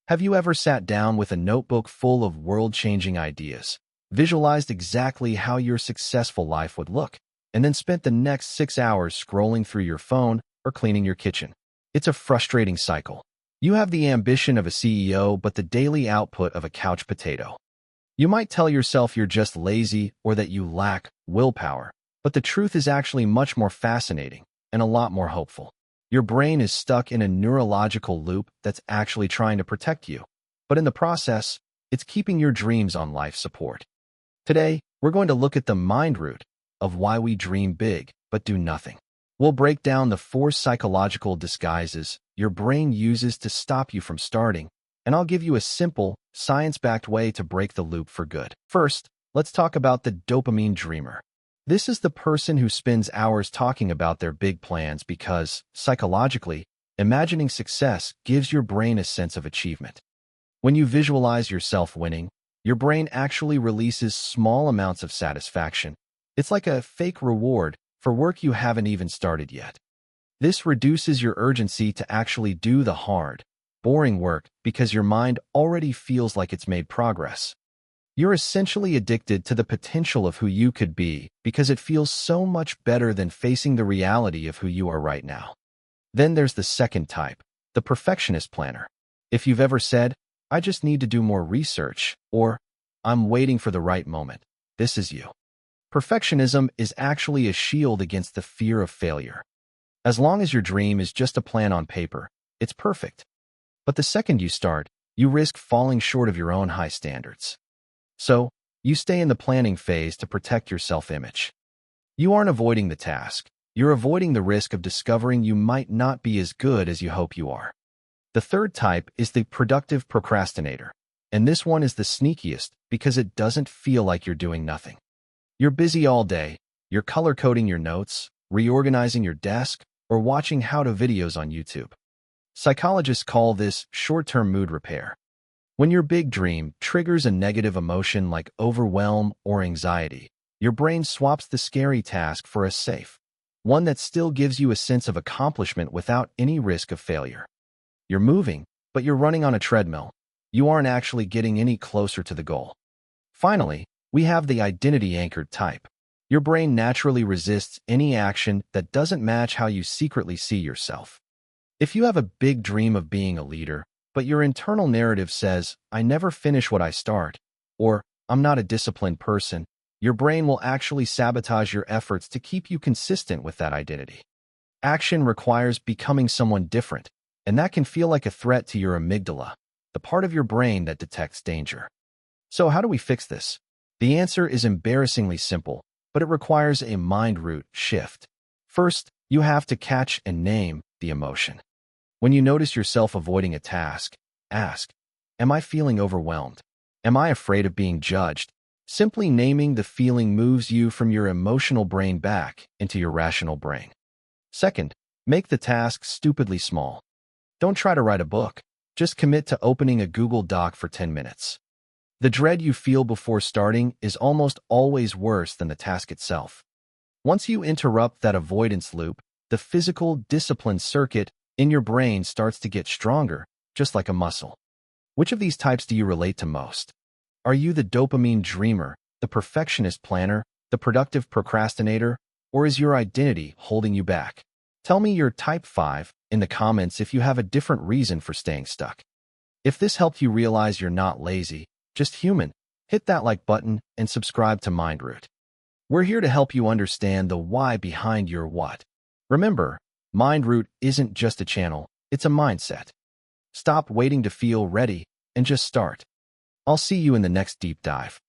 Have you ever sat down with a notebook full of world-changing ideas, visualized exactly how your successful life would look, and then spent the next 6 hours scrolling through your phone or cleaning your kitchen? It's a frustrating cycle. You have the ambition of a CEO, but the daily output of a couch potato. You might tell yourself you're just lazy or that you lack willpower, but the truth is actually much more fascinating and a lot more hopeful. Your brain is stuck in a neurological loop that's actually trying to protect you, but in the process, it's keeping your dreams on life support. Today, we're going to look at the mind root of why we dream big but do nothing. We'll break down the 4 psychological disguises your brain uses to stop you from starting, and I'll give you a simple, science-backed way to break the loop for good. First, let's talk about the dopamine dreamer. This is the person who spends hours talking about their big plans because, psychologically, imagining success gives your brain a sense of achievement. When you visualize yourself winning, your brain actually releases small amounts of satisfaction. It's like a fake reward for work you haven't even started yet. This reduces your urgency to actually do the hard, boring work because your mind already feels like it's made progress. You're essentially addicted to the potential of who you could be because it feels so much better than facing the reality of who you are right now. Then there's the second type, the perfectionist planner. If you've ever said, "I just need to do more research," or "I'm waiting for the right moment," this is you. Perfectionism is actually a shield against the fear of failure. As long as your dream is just a plan on paper, it's perfect. But the second you start, you risk falling short of your own high standards. So, you stay in the planning phase to protect your self-image. You aren't avoiding the task. You're avoiding the risk of discovering you might not be as good as you hope you are. The third type is the productive procrastinator, and this one is the sneakiest because it doesn't feel like you're doing nothing. You're busy all day. You're color-coding your notes, reorganizing your desk, or watching how-to videos on YouTube. Psychologists call this short-term mood repair. When your big dream triggers a negative emotion like overwhelm or anxiety, your brain swaps the scary task for a safe one that still gives you a sense of accomplishment without any risk of failure. You're moving, but you're running on a treadmill. You aren't actually getting any closer to the goal. Finally, we have the identity-anchored type. Your brain naturally resists any action that doesn't match how you secretly see yourself. If you have a big dream of being a leader, but your internal narrative says, "I never finish what I start," or "I'm not a disciplined person," your brain will actually sabotage your efforts to keep you consistent with that identity. Action requires becoming someone different, and that can feel like a threat to your amygdala, the part of your brain that detects danger. So how do we fix this? The answer is embarrassingly simple, but it requires a mind root shift. First, you have to catch and name the emotion. When you notice yourself avoiding a task, ask, "Am I feeling overwhelmed? Am I afraid of being judged?" Simply naming the feeling moves you from your emotional brain back into your rational brain. Second, make the task stupidly small. Don't try to write a book. Just commit to opening a Google Doc for 10 minutes. The dread you feel before starting is almost always worse than the task itself. Once you interrupt that avoidance loop, the physical discipline circuit in your brain starts to get stronger, just like a muscle. Which of these types do you relate to most? Are you the dopamine dreamer, the perfectionist planner, the productive procrastinator, or is your identity holding you back? Tell me your type 5 in the comments if you have a different reason for staying stuck. If this helped you realize you're not lazy, just human, hit that like button and subscribe to MindRoot. We're here to help you understand the why behind your what. Remember, MindRoot isn't just a channel, it's a mindset. Stop waiting to feel ready and just start. I'll see you in the next deep dive.